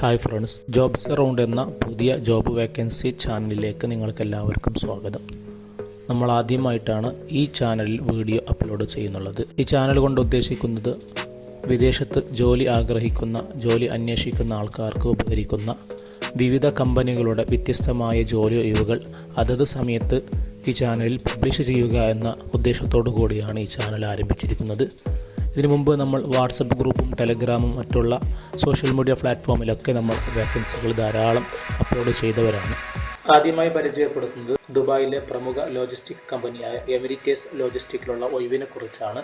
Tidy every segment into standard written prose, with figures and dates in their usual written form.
Hi friends, jobs around എന്ന പുതിയ job vacancy ചാനലിലേക്ക് നിങ്ങൾക്കെല്ലാവർക്കും സ്വാഗതം. നമ്മൾ ആദ്യമായിട്ടാണ് ഈ ചാനലിൽ വീഡിയോ അപ്ലോഡ് ചെയ്യുന്നുള്ളത്. ഈ ചാനൽ കൊണ്ട് ഉദ്ദേശിക്കുന്നത് വിദേശത്ത് ജോലി ആഗ്രഹിക്കുന്ന, ജോലി അന്വേഷിക്കുന്ന ആൾക്കാർക്ക് ഉപകരിക്കുന്ന വിവിധ കമ്പനികളുടെ വ്യത്യസ്തമായ ജോലി ഒഴിവുകൾ അതത് സമയത്ത് ഈ ചാനലിൽ പബ്ലിഷ് ചെയ്യുക എന്ന ഉദ്ദേശത്തോടു കൂടിയാണ് ഈ ചാനൽ ആരംഭിച്ചിരിക്കുന്നത്. ഇതിനു മുമ്പ് നമ്മൾ വാട്സപ്പ് ഗ്രൂപ്പും ടെലഗ്രാമും മറ്റുള്ള സോഷ്യൽ മീഡിയ പ്ലാറ്റ്ഫോമിലൊക്കെ നമ്മൾ വേക്കൻസികൾ ധാരാളം അപ്ലോഡ് ചെയ്തവരാണ്. ആദ്യമായി പരിചയപ്പെടുത്തുന്നത് ദുബായിലെ പ്രമുഖ ലോജിസ്റ്റിക് കമ്പനിയായ എമിറേറ്റ്സ് ലോജിസ്റ്റിക്കിലുള്ള ഒഴിവിനെ കുറിച്ചാണ്.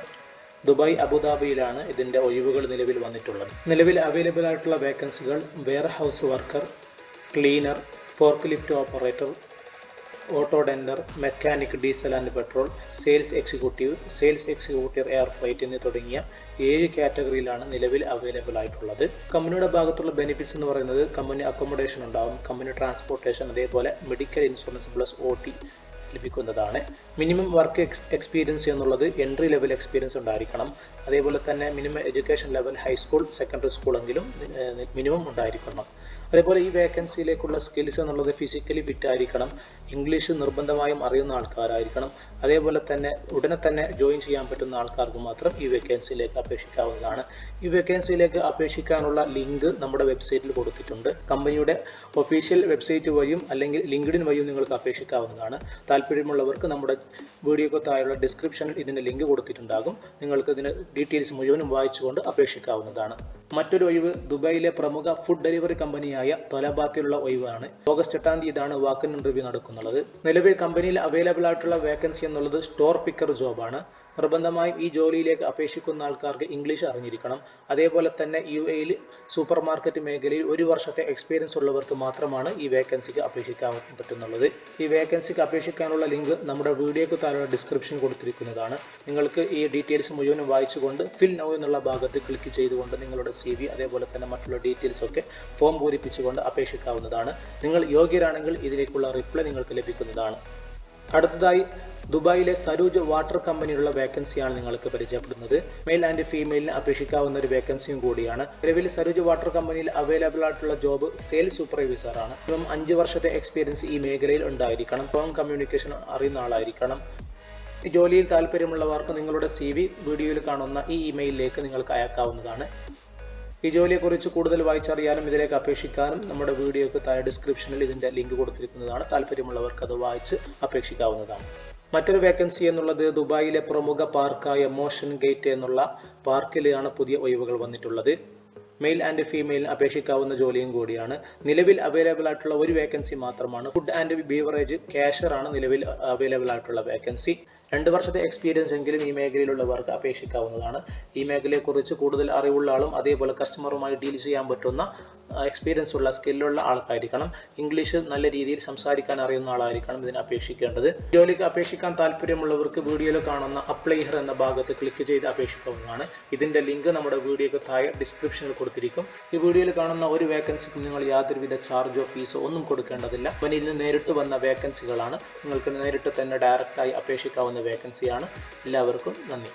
ദുബായ്, അബുദാബിയിലാണ് ഇതിൻ്റെ ഒഴിവുകൾ നിലവിൽ വന്നിട്ടുള്ളത്. നിലവിൽ അവൈലബിൾ ആയിട്ടുള്ള വേക്കൻസികൾ warehouse worker, cleaner, forklift operator, auto denter, mechanic diesel and petrol, sales executive air flight എന്നീ തുടങ്ങിയ 7 കാറ്റഗറിയിലാണ് നിലവിൽ അവൈലബിൾ ആയിട്ടുള്ളത്. കമ്പനിയുടെ ഭാഗത്തുള്ള ബെനിഫിറ്റ്സ് എന്ന് പറയുന്നത് കമ്പനി അക്കോമഡേഷൻ ഉണ്ടാവും, കമ്പനി ട്രാൻസ്പോർട്ടേഷൻ, അതേപോലെ മെഡിക്കൽ ഇൻഷുറൻസ് പ്ലസ് OT ലഭിക്കുന്നതാണ്. മിനിമം വർക്ക് എക്സ്പീരിയൻസ് എന്നുള്ളത് എൻട്രി ലെവൽ എക്സ്പീരിയൻസ് ഉണ്ടായിരിക്കണം. അതേപോലെ തന്നെ minimum education level high school, secondary സ്കൂളെങ്കിലും മിനിമം ഉണ്ടായിരിക്കണം. അതേപോലെ ഈ വേക്കൻസിയിലേക്കുള്ള സ്കിൽസ് എന്നുള്ളത് ഫിസിക്കലി ഫിറ്റ് ആയിരിക്കണം, ഇംഗ്ലീഷ് നിർബന്ധമായും അറിയുന്ന ആൾക്കാരായിരിക്കണം. അതേപോലെ തന്നെ ഉടനെ തന്നെ ജോയിൻ ചെയ്യാൻ പറ്റുന്ന ആൾക്കാർക്ക് മാത്രം ഈ വേക്കൻസിയിലേക്ക് അപേക്ഷിക്കാവുന്നതാണ്. ഈ വേക്കൻസിയിലേക്ക് അപേക്ഷിക്കാനുള്ള ലിങ്ക് നമ്മുടെ വെബ്സൈറ്റിൽ കൊടുത്തിട്ടുണ്ട്. കമ്പനിയുടെ ഒഫീഷ്യൽ വെബ്സൈറ്റ് വഴിയും അല്ലെങ്കിൽ ലിങ്ക്ഡിൻ വഴിയും നിങ്ങൾക്ക് അപേക്ഷിക്കാവുന്നതാണ്. താല്പര്യമുള്ളവർക്ക് നമ്മുടെ വീഡിയോക്ക് താഴെയുള്ള ഡിസ്ക്രിപ്ഷനിൽ ഇതിൻ്റെ ലിങ്ക് കൊടുത്തിട്ടുണ്ടാകും. നിങ്ങൾക്ക് ഇതിന് ഡീറ്റെയിൽസ് മുഴുവനും വായിച്ചുകൊണ്ട് അപേക്ഷിക്കാവുന്നതാണ്. മറ്റൊരു ഒഴിവ് ദുബായിലെ പ്രമുഖ ഫുഡ് ഡെലിവറി കമ്പനിയായ തൊലബാത്തിലുള്ള ഒഴിവാണ്. ഓഗസ്റ്റ് 8 തീയതി ഇതാണ് വാക്കിൻ ഇന്റർവ്യൂ നടക്കുന്നത്. നിലവിൽ കമ്പനിയിൽ അവൈലബിൾ ആയിട്ടുള്ള വേക്കൻസി എന്നുള്ളത് സ്റ്റോർ പിക്കർ ജോബാണ്. നിർബന്ധമായും ഈ ജോലിയിലേക്ക് അപേക്ഷിക്കുന്ന ആൾക്കാർക്ക് ഇംഗ്ലീഷ് അറിഞ്ഞിരിക്കണം. അതേപോലെ തന്നെ UAE സൂപ്പർ മാർക്കറ്റ് മേഖലയിൽ 1 വർഷത്തെ എക്സ്പീരിയൻസ് ഉള്ളവർക്ക് മാത്രമാണ് ഈ വേക്കൻസിക്ക് അപേക്ഷിക്കാൻ പറ്റുന്നുള്ളത്. ഈ വേക്കൻസിക്ക് അപേക്ഷിക്കാനുള്ള ലിങ്ക് നമ്മുടെ വീഡിയോക്ക് താഴെ ഡിസ്ക്രിപ്ഷൻ കൊടുത്തിരിക്കുന്നതാണ്. നിങ്ങൾക്ക് ഈ ഡീറ്റെയിൽസ് മുഴുവനും വായിച്ചുകൊണ്ട് ഫിൽ നൗ എന്നുള്ള ഭാഗത്ത് ക്ലിക്ക് ചെയ്തുകൊണ്ട് നിങ്ങളുടെ CV അതേപോലെ തന്നെ മറ്റുള്ള ഡീറ്റെയിൽസ് ഒക്കെ ഫോം പൂരിപ്പിച്ചുകൊണ്ട് അപേക്ഷിക്കാവുന്നതാണ്. നിങ്ങൾ യോഗ്യരാണെങ്കിൽ ഇതിലേക്കുള്ള റിപ്ലൈ നിങ്ങൾക്ക് ലഭിക്കുന്നതാണ്. അടുത്തതായി ദുബായിലെ സരൂജ് വാട്ടർ കമ്പനിയിലുള്ള വേക്കൻസിയാണ് നിങ്ങൾക്ക് പരിചയപ്പെടുന്നത്. മെയിൽ ആൻഡ് ഫീമെയിലിന് അപേക്ഷിക്കാവുന്ന ഒരു വേക്കൻസിയും കൂടിയാണ്. നിലവിൽ സരൂജ് വാട്ടർ കമ്പനിയിൽ അവൈലബിൾ ആയിട്ടുള്ള ജോബ് സെയിൽസ് സൂപ്പർവൈസർ ആണ്. 5 വർഷത്തെ എക്സ്പീരിയൻസ് ഈ മേഖലയിൽ ഉണ്ടായിരിക്കണം. കമ്മ്യൂണിക്കേഷൻ അറിയുന്ന ആളായിരിക്കണം. ഈ ജോലിയിൽ താല്പര്യമുള്ളവർക്ക് നിങ്ങളുടെ CV വീഡിയോയിൽ കാണുന്ന ഈ ഇമെയിലിലേക്ക് നിങ്ങൾക്ക് അയക്കാവുന്നതാണ്. ഈ ജോലിയെക്കുറിച്ച് കൂടുതൽ വായിച്ചറിയാനും ഇതിലേക്ക് അപേക്ഷിക്കാനും നമ്മുടെ വീഡിയോക്ക് താഴെ ഡിസ്ക്രിപ്ഷനിൽ ഇതിൻ്റെ ലിങ്ക് കൊടുത്തിരിക്കുന്നതാണ്. താല്പര്യമുള്ളവർക്ക് അത് വായിച്ച് അപേക്ഷിക്കാവുന്നതാണ്. മറ്റൊരു വേക്കൻസി എന്നുള്ളത് ദുബായിലെ പ്രമുഖ പാർക്കായ മോഷൻ ഗേറ്റ് എന്നുള്ള പാർക്കിലാണ് പുതിയ ഒഴിവുകൾ വന്നിട്ടുള്ളത്. മെയിൽ ആൻഡ് ഫീമെയിലിന് അപേക്ഷിക്കാവുന്ന ജോലിയും കൂടിയാണ്. നിലവിൽ അവൈലബിൾ ആയിട്ടുള്ള ഒരു വേക്കൻസി മാത്രമാണ്. ഫുഡ് ആൻഡ് ബീവറേജ് കാഷ്യർ ആണ് നിലവിൽ അവൈലബിൾ ആയിട്ടുള്ള വേക്കൻസി. 2 വർഷത്തെ എക്സ്പീരിയൻസ് എങ്കിലും ഈ മേഖലയിലുള്ളവർക്ക് അപേക്ഷിക്കാവുന്നതാണ്. ഈ മേഖലയെക്കുറിച്ച് കൂടുതൽ അറിവുള്ള ആളും അതേപോലെ കസ്റ്റമറുമായി ഡീൽ ചെയ്യാൻ പറ്റുന്ന എക്സ്പീരിയൻസ് ഉള്ള സ്കില്ലുള്ള ആൾക്കായിരിക്കണം. ഇംഗ്ലീഷ് നല്ല രീതിയിൽ സംസാരിക്കാൻ അറിയുന്ന ആളായിരിക്കണം ഇതിന് അപേക്ഷിക്കേണ്ടത്. ജോലിക്ക് അപേക്ഷിക്കാൻ താല്പര്യമുള്ളവർക്ക് വീഡിയോയിൽ കാണുന്ന അപ്ലൈ ഹിയർ എന്ന ഭാഗത്ത് ക്ലിക്ക് ചെയ്ത് അപേക്ഷിക്കാവുന്നതാണ്. ഇതിന്റെ ലിങ്ക് നമ്മുടെ വീഡിയോക്ക് താഴെ ഡിസ്ക്രിപ്ഷനിൽ കൊടുത്തിരിക്കും. ഈ വീഡിയോയിൽ കാണുന്ന ഒരു വേക്കൻസിക്ക് നിങ്ങൾ യാതൊരുവിധ ചാർജോ ഫീസോ ഒന്നും കൊടുക്കേണ്ടതില്ല. അപ്പം ഇന്ന് നേരിട്ട് വന്ന വേക്കൻസികളാണ്. നിങ്ങൾക്ക് നേരിട്ട് തന്നെ ഡയറക്റ്റായി അപേക്ഷിക്കാവുന്ന വേക്കൻസിയാണ്. എല്ലാവർക്കും നന്ദി.